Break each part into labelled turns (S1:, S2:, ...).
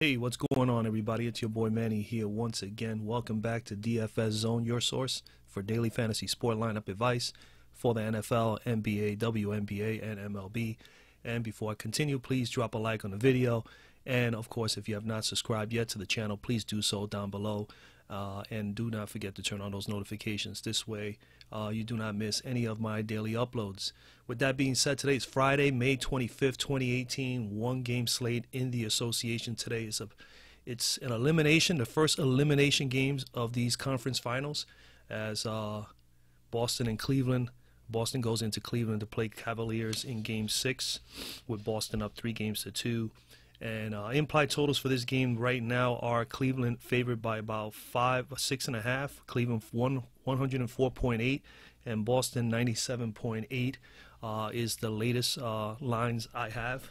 S1: Hey, what's going on, everybody? It's your boy Manny here once again. Welcome back to DFS Zone, your source for daily fantasy sport lineup advice for the NFL, NBA, WNBA, and MLB. And before I continue, please drop a like on the video. And of course, if you have not subscribed yet to the channel, please do so down below. And do not forget to turn on those notifications. This way, you do not miss any of my daily uploads. With that being said, today is Friday, May 25th, 2018. One-game slate in the association today. It's an elimination, the first elimination games of these conference finals, as Boston and Cleveland. Boston goes into Cleveland to play Cavaliers in Game 6, with Boston up 3-2. And implied totals for this game right now are Cleveland favored by about 6.5. Cleveland 104.8 and Boston 97.8 is the latest lines I have.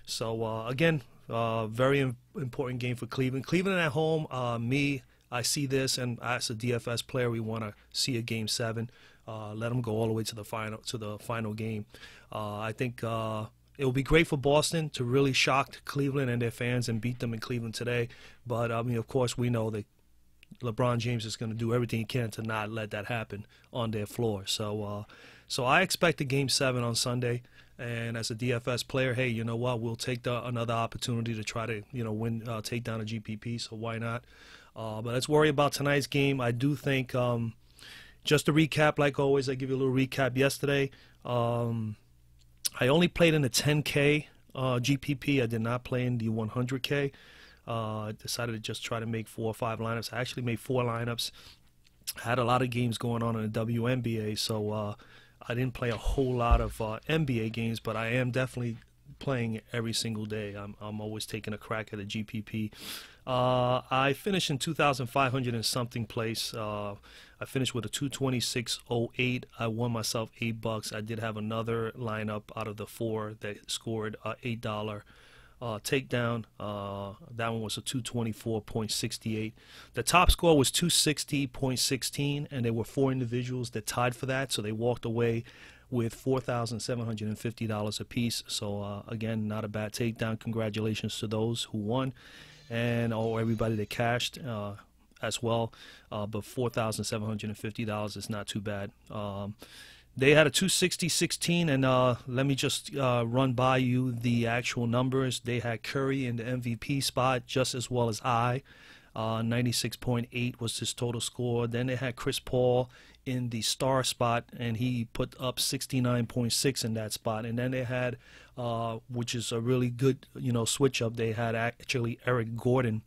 S1: So again, very important game for Cleveland. Cleveland at home. I see this, and as a DFS player, we want to see a Game 7. Let them go all the way to the final game. I think. It will be great for Boston to really shock Cleveland and their fans and beat them in Cleveland today. But, I mean, of course, we know that LeBron James is going to do everything he can to not let that happen on their floor. So I expect a Game 7 on Sunday. And as a DFS player, hey, you know what? We'll take another opportunity to try to, win, take down a GPP. So why not? But let's worry about tonight's game. I do think, just to recap, like always, I give you a little recap yesterday. I only played in the 10K GPP. I did not play in the 100K. I decided to just try to make 4 or 5 lineups. I actually made 4 lineups. I had a lot of games going on in the WNBA, so I didn't play a whole lot of NBA games, but I am definitely playing every single day. I'm always taking a crack at the GPP. I finished in 2,500 and something place. I finished with a 226.08. I won myself $8. I did have another lineup out of the 4 that scored $8 takedown. That one was a 224.68. The top score was 260.16, and there were 4 individuals that tied for that, so they walked away with $4,750 apiece. So again, not a bad takedown. Congratulations to those who won, and everybody that cashed as well. But $4,750 is not too bad. They had a 260.16, and let me just run by you the actual numbers. They had Curry in the MVP spot just as well as I. 96.8 was his total score. Then they had Chris Paul in the star spot, and he put up 69.6 in that spot. And then they had, which is a really good, switch up. They had actually Eric Gordon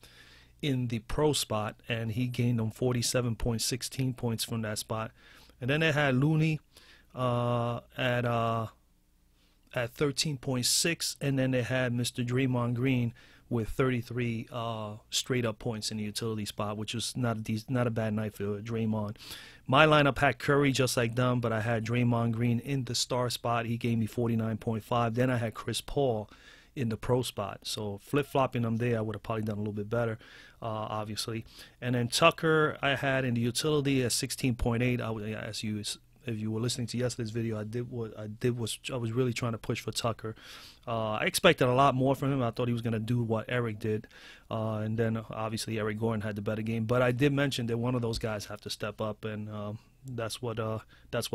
S1: in the pro spot, and he gained them 47.16 points from that spot. And then they had Looney at 13.6, and then they had Mr. Draymond Green with 33 straight up points in the utility spot, which was not a bad night for Draymond. My lineup had Curry just like them, but I had Draymond Green in the star spot. He gave me 49.5. Then I had Chris Paul in the pro spot. So flip-flopping them there, I would have probably done a little bit better, obviously. And then Tucker I had in the utility at 16.8. If you were listening to yesterday's video, I was really trying to push for Tucker. I expected a lot more from him. I thought he was going to do what Eric did, and then obviously Eric Gordon had the better game. But I did mention that one of those guys have to step up, and that's what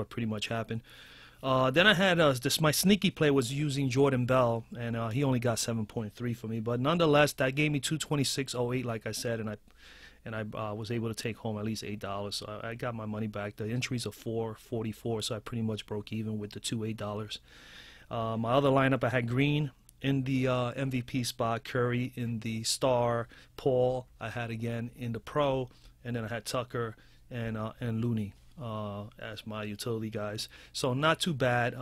S1: pretty much happened. Then I had my sneaky play was using Jordan Bell, and he only got 7.3 for me. But nonetheless, that gave me 226.08, like I said, and I was able to take home at least $8. So I got my money back. The entries are $4.44, so I pretty much broke even with the $8. My other lineup, I had Green in the MVP spot, Curry in the star, Paul I had again in the pro, and then I had Tucker and Looney as my utility guys. So not too bad.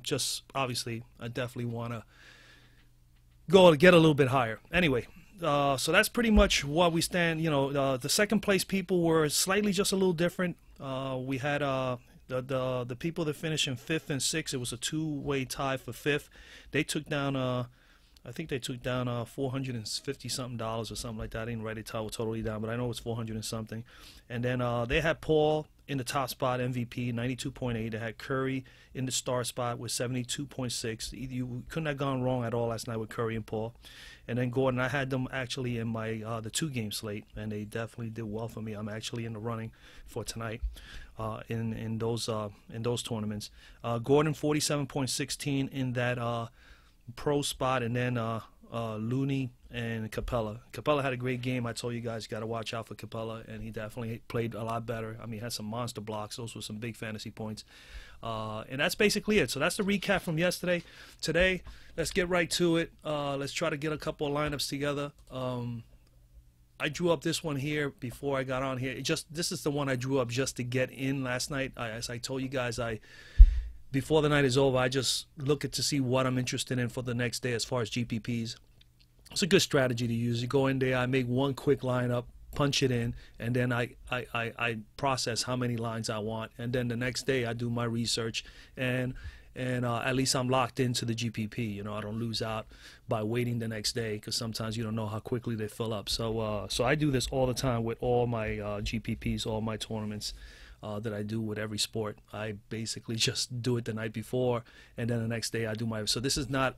S1: Just obviously, I definitely want to get a little bit higher. Anyway. So that's pretty much what we stand. The second place people were slightly just a little different. We had the people that finished in 5th and 6th. It was a 2-way tie for 5th. They took down I think they took down $450 something or something like that. I didn't write it totally down, but I know it's 400 and something. And then they had Paul in the top spot, MVP, 92.8. They had Curry in the star spot with 72.6. You couldn't have gone wrong at all last night with Curry and Paul. And then Gordon, I had them actually in my the 2-game slate, and they definitely did well for me. I'm actually in the running for tonight in those tournaments. Gordon 47.16 in that pro spot, and then Looney and Capella. Capella had a great game. I told you guys got to watch out for Capella, and he definitely played a lot better. I mean, he had some monster blocks. Those were some big fantasy points. And that's basically it. So that's the recap from yesterday. Today, let's get right to it. Let's try to get a couple of lineups together. I drew up this one here before I got on here. This is the one I drew up just to get in last night. As I told you guys, before the night is over, I just look to see what I'm interested in for the next day as far as GPPs. It's a good strategy to use. You go in there, I make one quick lineup, punch it in, and then I process how many lines I want. And then the next day I do my research, and at least I'm locked into the GPP. You know, I don't lose out by waiting the next day, because sometimes you don't know how quickly they fill up. So I do this all the time with all my GPPs, all my tournaments that I do with every sport. I basically just do it the night before, and then the next day I do my. So this is not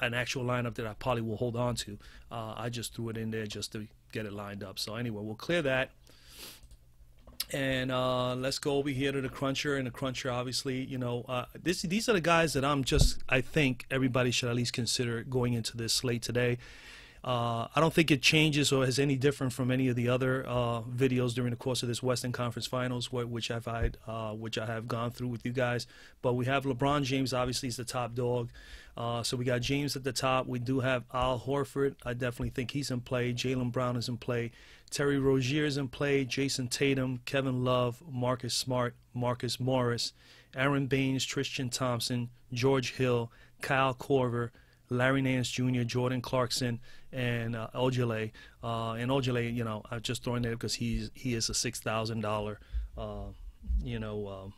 S1: an actual lineup that I probably will hold on to. I just threw it in there just to get it lined up. So anyway, we'll clear that. And let's go over here to the cruncher. And the cruncher, obviously, you know, these are the guys that I think everybody should at least consider going into this slate today. I don't think it changes or is any different from any of the other videos during the course of this Western Conference Finals, which I have gone through with you guys. But we have LeBron James, obviously, is the top dog. So we got James at the top. We do have Al Horford. I definitely think he's in play. Jaylen Brown is in play. Terry Rozier is in play. Jason Tatum, Kevin Love, Marcus Smart, Marcus Morris, Aaron Baines, Tristan Thompson, George Hill, Kyle Korver, Larry Nance Jr., Jordan Clarkson, and Ojale. And Ojale, you know, I'm just throwing there because he is a $6,000,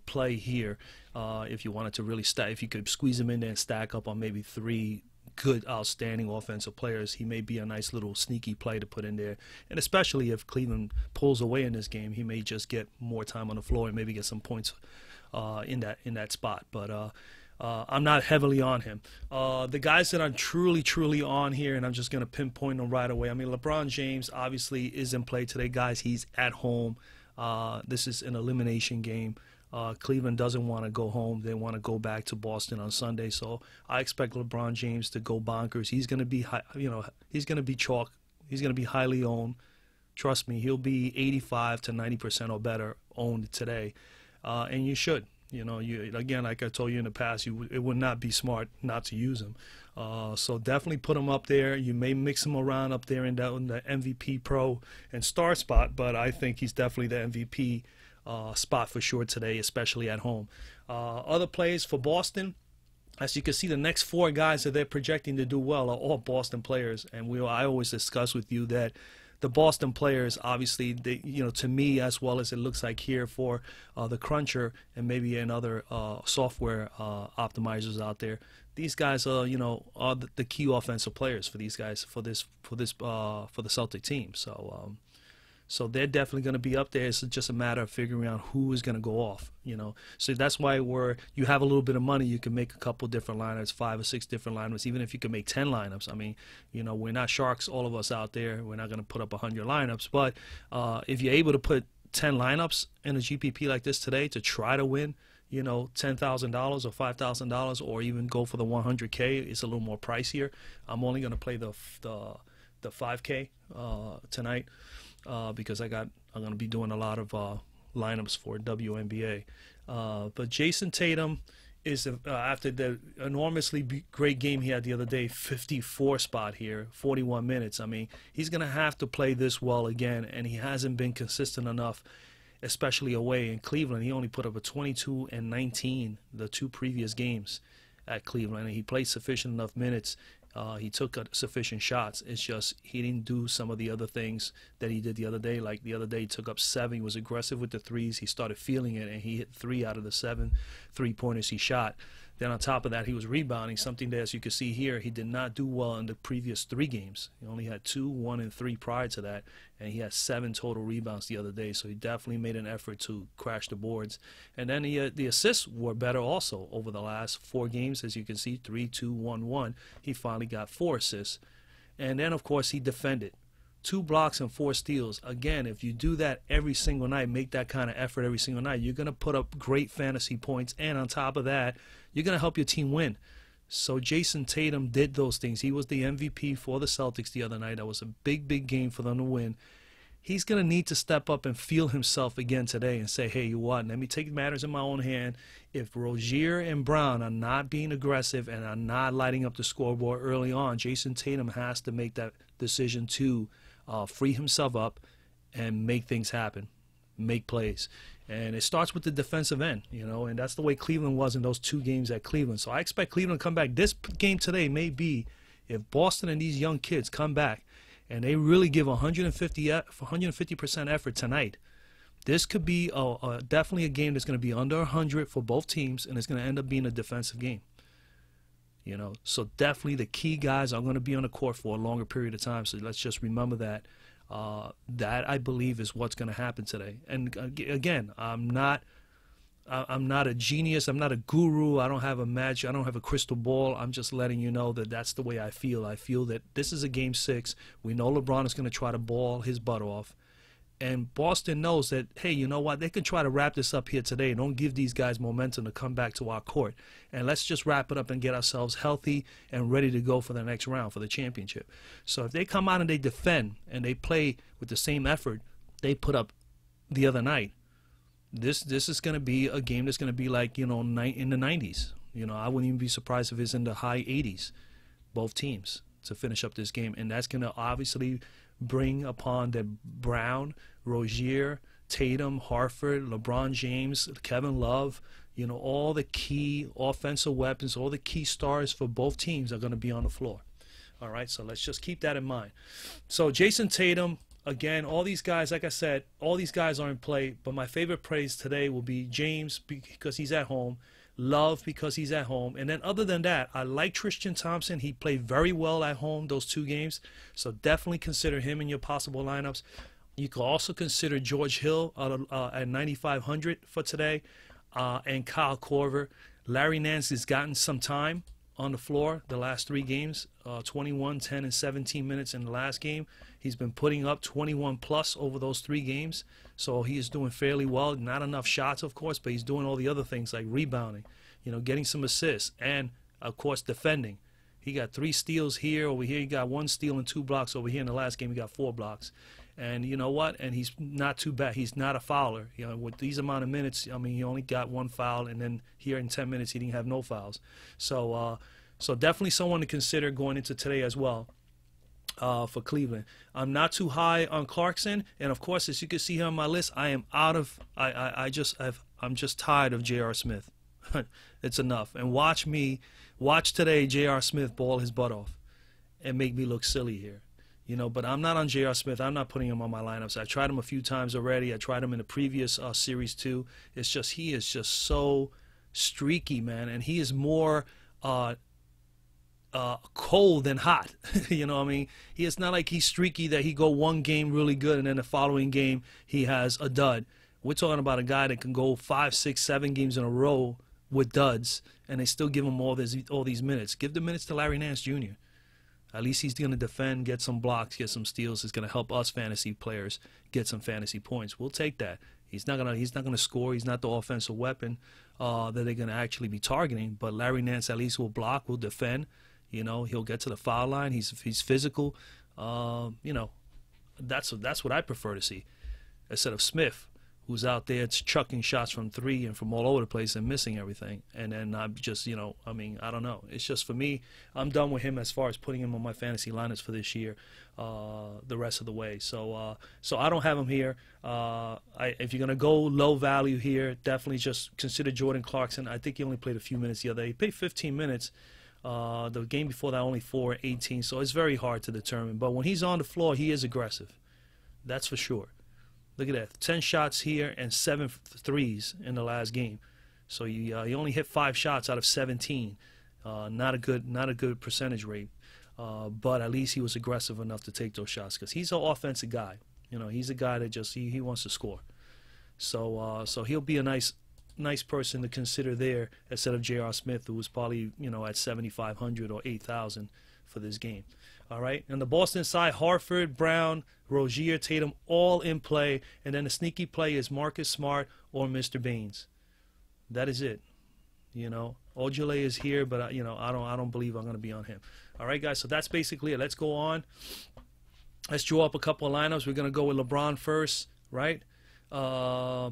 S1: play here. If you wanted to really stack, if you could squeeze him in there and stack up on maybe 3 good, outstanding offensive players, he may be a nice little sneaky play to put in there. And especially if Cleveland pulls away in this game, he may just get more time on the floor and maybe get some points in that spot. But I'm not heavily on him. The guys that I'm truly on here, and I'm just going to pinpoint them right away. I mean, LeBron James obviously is in play today, guys. He's at home. This is an elimination game. Cleveland doesn't want to go home. They want to go back to Boston on Sunday. So I expect LeBron James to go bonkers. He's going to be, he's going to be chalk. He's going to be highly owned. Trust me, he'll be 85 to 90% or better owned today. And you should. You know, again, like I told you in the past, it would not be smart not to use him. So definitely put him up there. You may mix him around up there in the MVP Pro and Star spot, but I think he's definitely the MVP spot for sure today, especially at home. Other plays for Boston, as you can see, the next 4 guys that they're projecting to do well are all Boston players, and I always discuss with you that the Boston players, obviously, they, to me, as well as it looks like here for the cruncher and maybe another software optimizers out there, these guys are, are the key offensive players for these guys for the Celtic team. So they're definitely going to be up there. It's just a matter of figuring out who is going to go off, So that's why you have a little bit of money, you can make a couple different lineups, 5 or 6 different lineups, even if you can make 10 lineups. I mean, we're not sharks, all of us out there. We're not going to put up 100 lineups. But if you're able to put 10 lineups in a GPP like this today to try to win, $10,000 or $5,000, or even go for the 100K, it's a little more pricier. I'm only going to play the 5K tonight. Because I'm going to be doing a lot of lineups for WNBA. But Jason Tatum is, after the enormously great game he had the other day, 54 spot here, 41 minutes. I mean, he's going to have to play this well again, and he hasn't been consistent enough, especially away in Cleveland. He only put up a 22 and 19 the 2 previous games at Cleveland, and he played sufficient enough minutes. He took sufficient shots. It's just he didn't do some of the other things that he did the other day. Like the other day, he took up 7. He was aggressive with the threes. He started feeling it, and he hit 3 out of the 7 3-pointers he shot. Then on top of that, he was rebounding, something that, as you can see here, he did not do well in the previous 3 games. He only had 2, 1, and 3 prior to that, and he had 7 total rebounds the other day. So he definitely made an effort to crash the boards. And then the assists were better also over the last 4 games, as you can see, 3, 2, 1, 1. He finally got 4 assists. And then, of course, he defended. 2 blocks and 4 steals. Again, if you do that every single night, make that kind of effort every single night, you're going to put up great fantasy points. And on top of that, you're going to help your team win. So Jason Tatum did those things. He was the MVP for the Celtics the other night. That was a big, big game for them to win. He's going to need to step up and feel himself again today and say, hey, you what, let me take matters in my own hand. If Rozier and Brown are not being aggressive and are not lighting up the scoreboard early on, Jason Tatum has to make that decision to free himself up and make things happen, make plays. And it starts with the defensive end, you know, and that's the way Cleveland was in those 2 games at Cleveland. So I expect Cleveland to come back. This game today may be, if Boston and these young kids come back and they really give 150% effort tonight, this could be definitely a game that's going to be under 100 for both teams, and it's going to end up being a defensive game. You know, so definitely the key guys are going to be on the court for a longer period of time. So let's just remember that. That I believe is what's going to happen today. And again, I'm not a genius. I'm not a guru. I don't have a magic. I don't have a crystal ball. I'm just letting you know that that's the way I feel. I feel that this is a game 6. We know LeBron is going to try to ball his butt off. And Boston knows that, hey, you know what? They can try to wrap this up here today. Don't give these guys momentum to come back to our court. And let's just wrap it up and get ourselves healthy and ready to go for the next round for the championship. So if they come out and they defend and they play with the same effort they put up the other night, this is going to be a game that's going to be like, you know, in the 90s. You know, I wouldn't even be surprised if it's in the high 80s, both teams, to finish up this game. And that's going to obviously bring upon the Brown, Rozier, Tatum, Harford, LeBron James, Kevin Love, you know, all the key offensive weapons, all the key stars for both teams are going to be on the floor. All right, so let's just keep that in mind. So Jason Tatum, again, all these guys, like I said, all these guys are in play, but my favorite praise today will be James because he's at home, Love because he's at home. And then other than that, I like Tristan Thompson. He played very well at home those 2 games. So definitely consider him in your possible lineups. You can also consider George Hill at 9,500 for today, and Kyle Korver. Larry Nance has gotten some time on the floor the last 3 games, 21, 10, and 17 minutes in the last game. He's been putting up 21+ over those 3 games. So he is doing fairly well. Not enough shots, of course, but he's doing all the other things like rebounding, you know, getting some assists, and, of course, defending. He got 3 steals here. Over here, he got 1 steal and 2 blocks. Over here in the last game, he got 4 blocks. And you know what? And he's not too bad. He's not a fouler. You know, with these amount of minutes, I mean, he only got 1 foul, and then here in 10 minutes, he didn't have no fouls. So, so definitely someone to consider going into today as well. For Cleveland, I'm not too high on Clarkson, and of course, as you can see here on my list, I am out of. I'm just tired of J.R. Smith. It's enough. And watch today, J.R. Smith ball his butt off, and make me look silly here, you know. But I'm not on J.R. Smith. I'm not putting him on my lineups. I tried him a few times already. I tried him in the previous series too. It's just he is just so streaky, man, and he is more. Cold and hot. You know what I mean? It's not like he's streaky that he go 1 game really good and then the following game he has a dud. We're talking about a guy that can go 5, 6, 7 games in a row with duds, and they still give him all these minutes. Give the minutes to Larry Nance Jr. At least he's going to defend, get some blocks, get some steals. It's going to help us fantasy players get some fantasy points. We'll take that. He's not gonna score. He's not the offensive weapon that they're going to actually be targeting. But Larry Nance at least will block, will defend. You know, he'll get to the foul line. He's physical. You know, that's what I prefer to see, instead of Smith, who's out there chucking shots from 3 and from all over the place and missing everything. And then I'm just, you know, I mean, I don't know. It's just, for me, I'm done with him as far as putting him on my fantasy lineups for this year, the rest of the way. So so I don't have him here. If you're gonna go low value here, definitely just consider Jordan Clarkson. I think he only played a few minutes the other day. He played 15 minutes. The game before that only 4, 18, so it's very hard to determine. But when he's on the floor, he is aggressive. That's for sure. Look at that, 10 shots here and 7 threes in the last game. So he only hit 5 shots out of 17. Not a good percentage rate. But at least he was aggressive enough to take those shots because he's an offensive guy. He's a guy that just he wants to score. So he'll be a nice person to consider there instead of J.R. Smith, who was probably at 7,500 or 8,000 for this game. All right, and the Boston side, Horford, Brown, Rozier, Tatum, all in play, and then the sneaky play is Marcus Smart or Mr. Baines. That is it. Ojale is here, but I don't believe I'm going to be on him. All right, guys. So that's basically it. Let's go on. Let's draw up a couple of lineups. We're going to go with LeBron first, right? Who are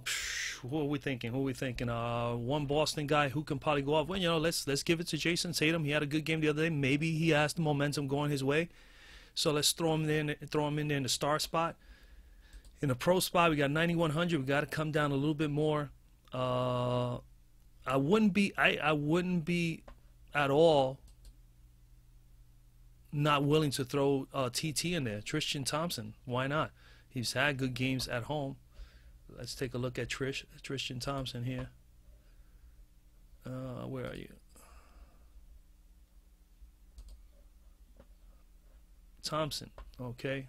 S1: we thinking? One Boston guy who can probably go off. Well, let's give it to Jason Tatum. He had a good game the other day. Maybe he has the momentum going his way. So let's throw him in there in the star spot. In the pro spot, we got 9,100. We got to come down a little bit more. I wouldn't be at all not willing to throw TT in there. Tristan Thompson. Why not? He's had good games at home. Let's take a look at Tristan Thompson here. Where are you? Thompson. Okay.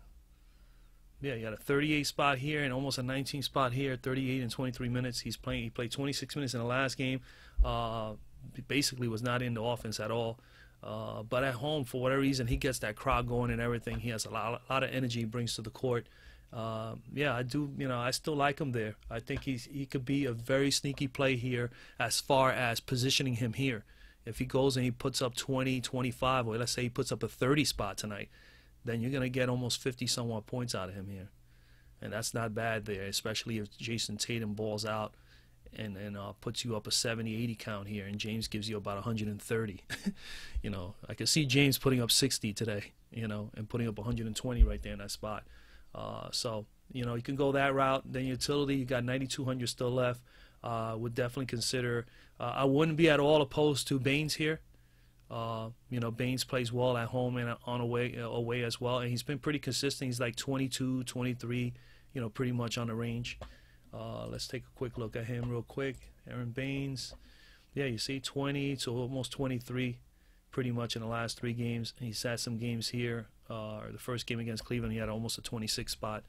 S1: Yeah, you got a 38 spot here and almost a 19 spot here. 38 and 23 minutes. He played 26 minutes in the last game. Basically was not in the offense at all. But at home, for whatever reason, he gets that crowd going and everything. He has a lot of energy he brings to the court. Yeah, I do. I still like him there. I think he could be a very sneaky play here as far as positioning him here. If he goes and he puts up 20, 25, or let's say he puts up a 30 spot tonight, then you're going to get almost 50-somewhat points out of him here. And that's not bad there, especially if Jason Tatum balls out and puts you up a 70, 80 count here, and James gives you about 130. I could see James putting up 60 today, and putting up 120 right there in that spot. So, you can go that route. Then utility, you got 9,200 still left. Would definitely consider. I wouldn't be at all opposed to Baines here. Baines plays well at home and on away as well, and he's been pretty consistent. He's like 22, 23, pretty much on the range. Let's take a quick look at him real quick. Aaron Baines, yeah, you see 20 to almost 23, pretty much in the last 3 games. He's had some games here. The first game against Cleveland, he had almost a 26 spot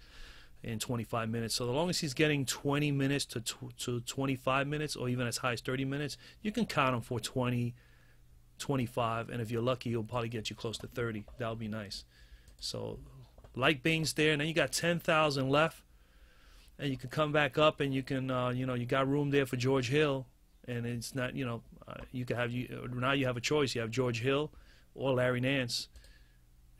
S1: in 25 minutes. So as long as he's getting 20 minutes to 25 minutes, or even as high as 30 minutes, you can count him for 20, 25, and if you're lucky, he'll probably get you close to 30. That would be nice. So like Baines there, and then you got 10,000 left, and you can come back up, and you can, you got room there for George Hill, and it's not, you can have now you have a choice. You have George Hill or Larry Nance.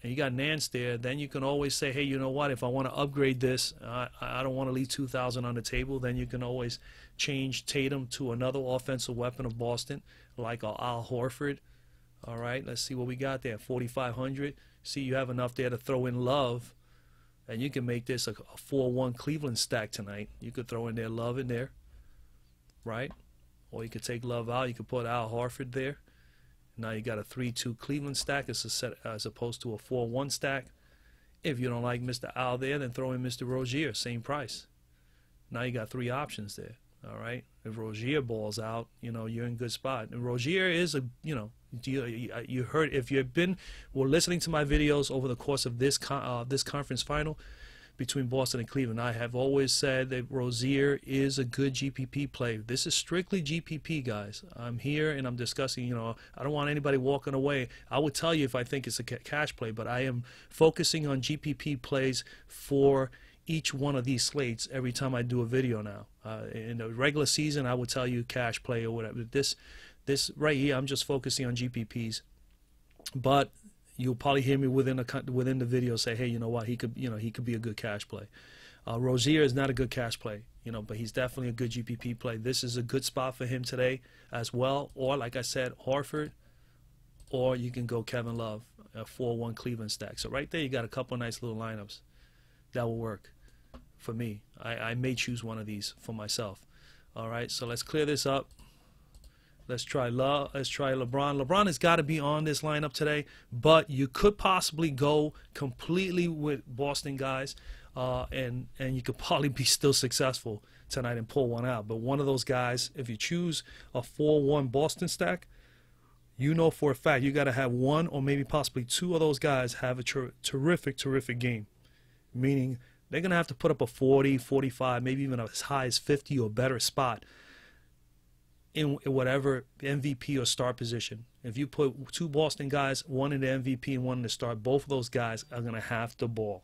S1: And you got Nance there, then you can always say, hey, you know what, if I want to upgrade this, I don't want to leave 2,000 on the table, then you can always change Tatum to another offensive weapon of Boston, like Al Horford. All right, let's see what we got there, 4,500. See, you have enough there to throw in Love, and you can make this a 4-1 Cleveland stack tonight. You could throw in there Love in there, right? Or you could take Love out. You could put Al Horford there. Now you got a 3-2 Cleveland stack as opposed to a 4-1 stack. If you don't like Mr. Al there, then throw in Mr. Rozier, same price. Now you got 3 options there. All right. If Rozier balls out, you're in good spot. And Rozier is you heard, if you've been listening to my videos over the course of this conference final between Boston and Cleveland, I have always said that Rozier is a good GPP play. This is strictly GPP, guys. I'm here and I'm discussing, I don't want anybody walking away. I would tell you if I think it's a cash play, but I am focusing on GPP plays for each one of these slates every time I do a video now. In the regular season, I would tell you cash play or whatever. This right here, I'm just focusing on GPPs. But you'll probably hear me within the video say, hey, you know what, he could be a good cash play. Rozier is not a good cash play, but he's definitely a good GPP play. This is a good spot for him today as well. Or like I said, Horford, or you can go Kevin Love, a 4-1 Cleveland stack. So right there, you got a couple of nice little lineups that will work for me. I may choose one of these for myself. All right, so let's clear this up. Let's try LeBron. LeBron has got to be on this lineup today, but you could possibly go completely with Boston guys, and you could probably be still successful tonight and pull one out. But one of those guys, if you choose a 4-1 Boston stack, you know for a fact you got to have one or maybe possibly two of those guys have a terrific game, meaning they're going to have to put up a 40, 45, maybe even as high as 50 or better spot in whatever MVP or star position. If you put two Boston guys, one in the MVP and one in the star, both of those guys are going to have to ball.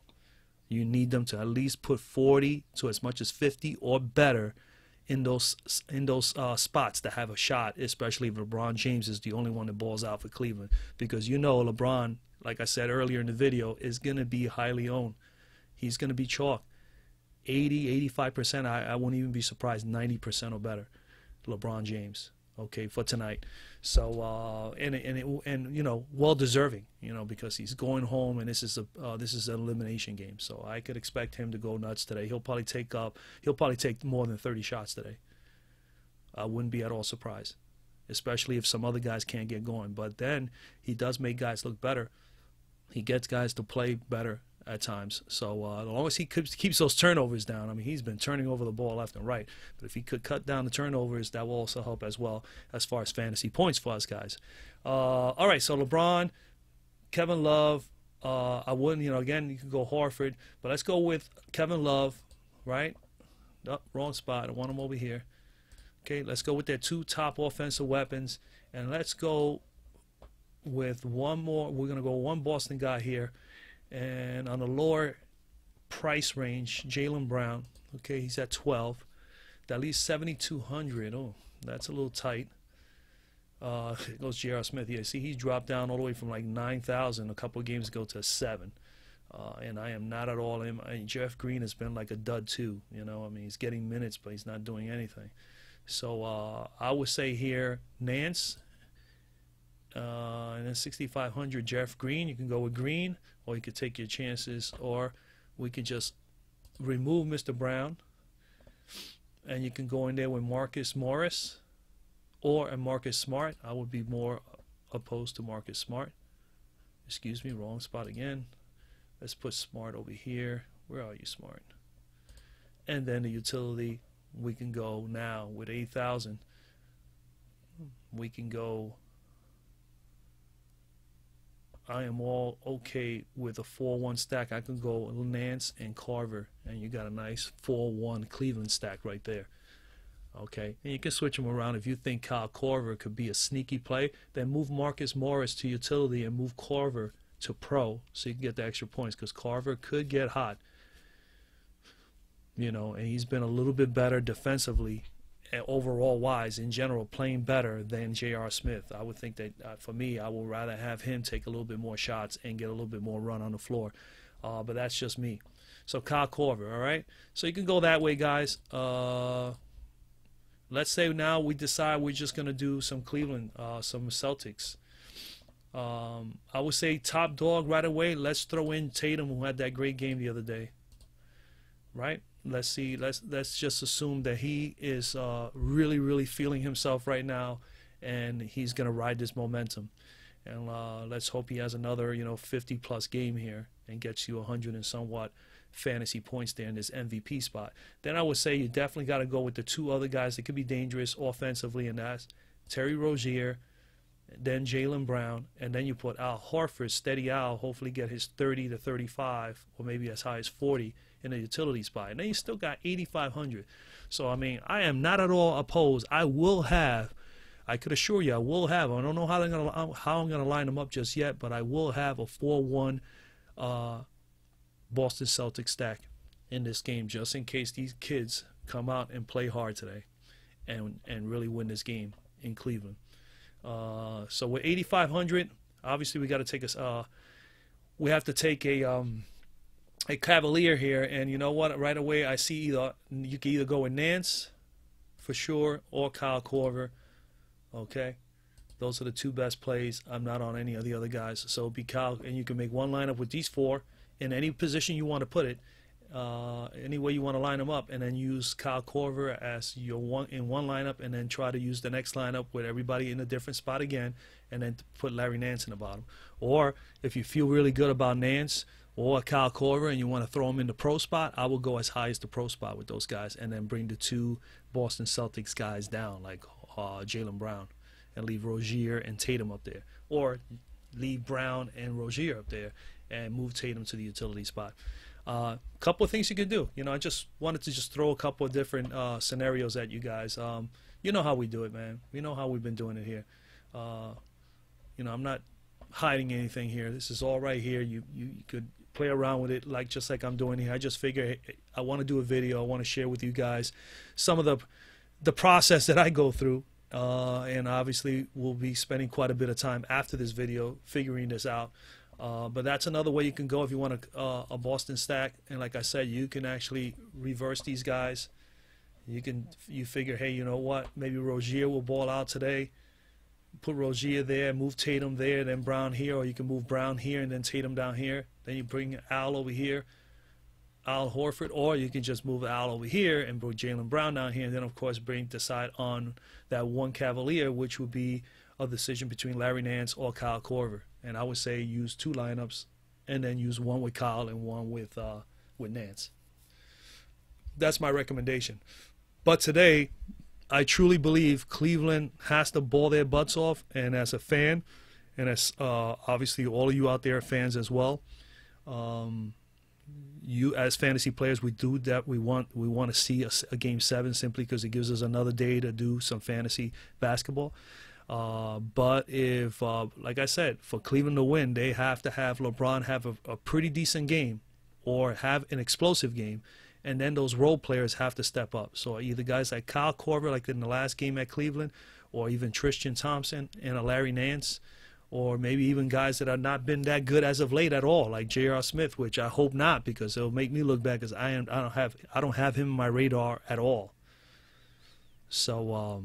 S1: You need them to at least put 40 to as much as 50 or better in those spots to have a shot, especially if LeBron James is the only one that balls out for Cleveland. Because you know LeBron, like I said earlier in the video, is going to be highly owned. He's going to be chalk. 80, 85%, I wouldn't even be surprised, 90% or better. LeBron James, okay, for tonight. So and you know, well deserving, you know, because he's going home and this is an elimination game. So I could expect him to go nuts today. He'll probably take more than 30 shots today. I wouldn't be at all surprised, especially if some other guys can't get going. But then he does make guys look better. He gets guys to play better at times. So as long as he keeps those turnovers down, I mean, he's been turning over the ball left and right. But if he could cut down the turnovers, that will also help as well as far as fantasy points for us guys. All right, so LeBron, Kevin Love. I wouldn't, you know, again, you could go Horford, but let's go with Kevin Love, right? Oh, wrong spot. I want him over here. Okay, let's go with their two top offensive weapons, and let's go with one more. We're going to go one Boston guy here. And on the lower price range, Jaylen Brown, okay, he's at 12. That leaves 7,200. Oh, that's a little tight. There goes J.R. Smith. Yeah, see, he's dropped down all the way from like 9,000 a couple of games ago to 7. And I am not at all in. Jeff Green has been like a dud too. You know, I mean, he's getting minutes, but he's not doing anything. So I would say here, Nance. And then 6,500 Jeff Green. You can go with Green, or you could take your chances, or we could just remove Mr. Brown, and you can go in there with Marcus Morris or a Marcus Smart. I would be more opposed to Marcus Smart. Excuse me, wrong spot again. Let's put Smart over here. Where are you, Smart? And then the utility, we can go now with 8,000. We can go. I am all okay with a 4-1 stack. I can go Nance and Carver, and you got a nice 4-1 Cleveland stack right there. Okay, and you can switch them around. If you think Kyle Korver could be a sneaky play, then move Marcus Morris to utility and move Korver to pro, so you can get the extra points, because Carver could get hot. You know, and he's been a little bit better defensively, overall wise, in general, playing better than J.R. Smith. I would think that for me, I would rather have him take a little bit more shots and get a little bit more run on the floor. But that's just me. So Kyle Korver, all right? So you can go that way, guys. Let's say now we decide we're just going to do some Cleveland, some Celtics. I would say top dog right away. Let's throw in Tatum, who had that great game the other day. Right? Let's see. Let's just assume that he is really feeling himself right now, and he's gonna ride this momentum. And let's hope he has another 50+ game here and gets you 100 and somewhat fantasy points there in this MVP spot. Then I would say you definitely got to go with the two other guys that could be dangerous offensively, and that's Terry Rozier, then Jaylen Brown, and then you put Al Horford, steady Al, hopefully get his 30 to 35 or maybe as high as 40 in a utility spot. And then you still got 8,500. So, I mean, I am not at all opposed. I could assure you I will have, I don't know how I'm going to line them up just yet, but I will have a 4-1 Boston Celtics stack in this game, just in case these kids come out and play hard today and really win this game in Cleveland. So with 8,500, obviously we got to take we have to take a Cavalier here, and you know what? Right away, I see you can either go with Nance for sure or Kyle Korver. Okay, those are the two best plays. I'm not on any of the other guys, so be Kyle, and you can make one lineup with these four in any position you want to put it. any way you want to line them up, and then use Kyle Korver as your one lineup, and then try to use the next lineup with everybody in a different spot again, and then put Larry Nance in the bottom. Or if you feel really good about Nance or Kyle Korver and you want to throw him in the pro spot, I will go as high as the pro spot with those guys, and then bring the two Boston Celtics guys down, like Jaylen Brown, and leave Rozier and Tatum up there. Or leave Brown and Rozier up there and move Tatum to the utility spot. Couple of things you could do. I just wanted to throw a couple of different scenarios at you guys. You know how we do it, man. We know how we've been doing it here. I'm not hiding anything here. This is all right here. You could play around with it just like I'm doing here. I just figure I want to do a video. I want to share with you guys some of the process that I go through. And obviously we'll be spending quite a bit of time after this video figuring this out. But that's another way you can go if you want a Boston stack. And like I said, you can actually reverse these guys. You figure, hey, you know what? Maybe Rozier will ball out today. Put Rozier there, move Tatum there, then Brown here, or you can move Brown here and then Tatum down here. Then you bring Al over here, Al Horford, or you can just move Al over here and bring Jaylen Brown down here, and then of course decide on that one Cavalier, which would be a decision between Larry Nance or Kyle Korver. And I would say use two lineups, and then use one with Kyle and one with Nance. That's my recommendation. But today, I truly believe Cleveland has to ball their butts off, and as a fan, and as obviously all of you out there are fans as well, you as fantasy players, we do that. We want to see a Game 7 simply because it gives us another day to do some fantasy basketball. But if, like I said, for Cleveland to win, they have to have LeBron have a pretty decent game or have an explosive game. And then those role players have to step up. So either guys like Kyle Korver, like in the last game at Cleveland, or even Tristan Thompson and a Larry Nance, or maybe even guys that have not been that good as of late at all, like J.R. Smith, which I hope not, because it'll make me look bad because I don't have him on my radar at all. So,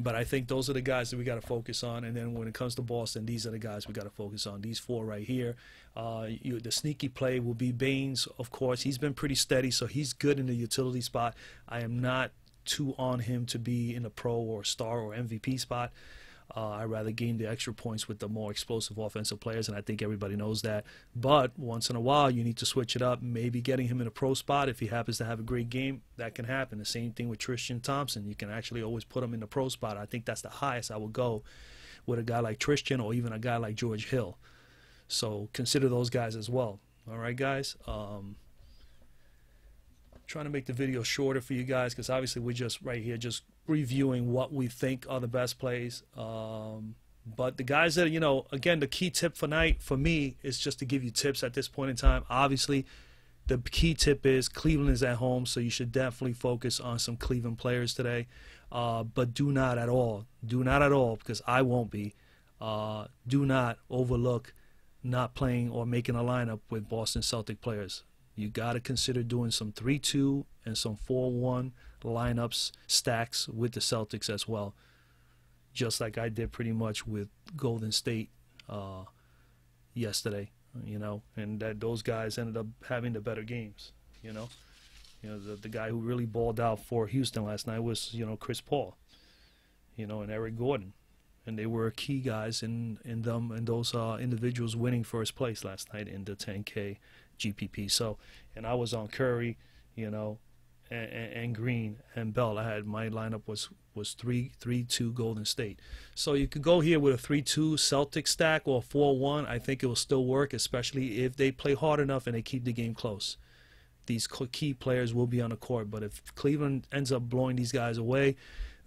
S1: but I think those are the guys that we got to focus on. And then when it comes to Boston, these are the guys we got to focus on. These four right here. The sneaky play will be Baines, of course. He's been pretty steady, so he's good in the utility spot. I am not too on him to be in a pro or star or MVP spot. I'd rather gain the extra points with the more explosive offensive players, and I think everybody knows that. But once in a while, you need to switch it up. Maybe getting him in a pro spot, if he happens to have a great game, that can happen. The same thing with Tristan Thompson. You can actually always put him in the pro spot. I think that's the highest I would go with a guy like Tristan or even a guy like George Hill. So consider those guys as well. All right, guys. Trying to make the video shorter for you guys because obviously we're just right here just reviewing what we think are the best plays. But the guys that, again, the key tip for me is just to give you tips at this point in time. Obviously, the key tip is Cleveland is at home, so you should definitely focus on some Cleveland players today. But do not at all, because I won't be, do not overlook not playing or making a lineup with Boston Celtic players. You got to consider doing some 3-2 and some 4-1 lineups, stacks with the Celtics as well, just like I did pretty much with Golden State yesterday, and that those guys ended up having the better games, the guy who really balled out for Houston last night was, Chris Paul, and Eric Gordon. And they were key guys in those individuals winning first place last night in the 10K GPP. So, and I was on Curry, and Green and Bell. I had my lineup was 3-2 Golden State. So you could go here with a 3-2 Celtics stack or 4-1. I think it will still work, especially if they play hard enough and they keep the game close. These key players will be on the court. But if Cleveland ends up blowing these guys away,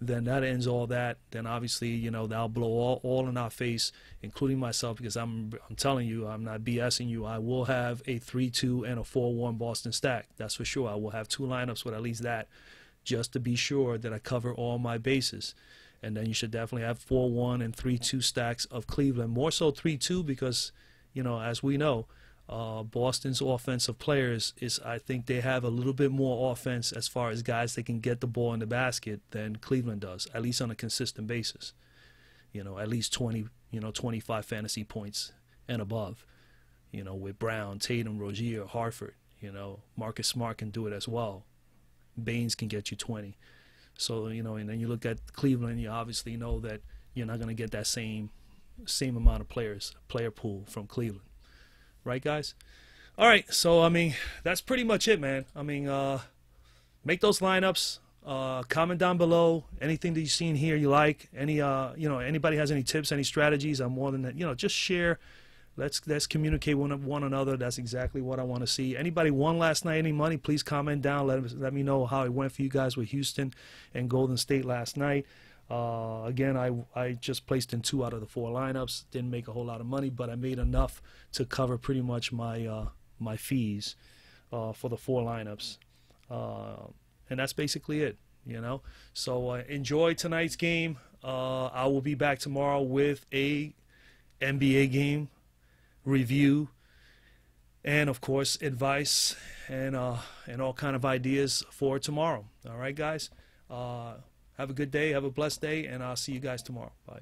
S1: then that ends all that. Then obviously, they'll blow all in our face, including myself, because I'm telling you, I'm not BSing you. I will have a 3-2 and a 4-1 Boston stack. That's for sure. I will have two lineups with at least that, just to be sure that I cover all my bases. And then you should definitely have 4-1 and 3-2 stacks of Cleveland. More so 3-2 because, as we know, Boston's offensive players I think they have a little bit more offense as far as guys that can get the ball in the basket than Cleveland does, at least on a consistent basis. At least 20, 25 fantasy points and above, with Brown, Tatum, Rozier, Harford, You know, Marcus Smart can do it as well. Baines can get you 20. So, you know, and then you look at Cleveland, you obviously know that you're not going to get that same amount of player pool from Cleveland. Right, guys? All right, so, I mean, that's pretty much it, man. I mean, make those lineups. Comment down below anything that you see in here you like. Any, you know, anybody has any tips, any strategies, I'm more than that. You know, just share. Let's communicate one another. That's exactly what I want to see. Anybody won last night? Any money? Please comment down. Let me know how it went for you guys with Houston and Golden State last night. Again, I just placed in 2 out of the 4 lineups. Didn't make a whole lot of money, but I made enough to cover pretty much my my fees for the 4 lineups. And that's basically it. You know. So enjoy tonight's game. I will be back tomorrow with a NBA game review, and of course advice and all kind of ideas for tomorrow. All right, guys, have a good day, have a blessed day, and I'll see you guys tomorrow. Bye.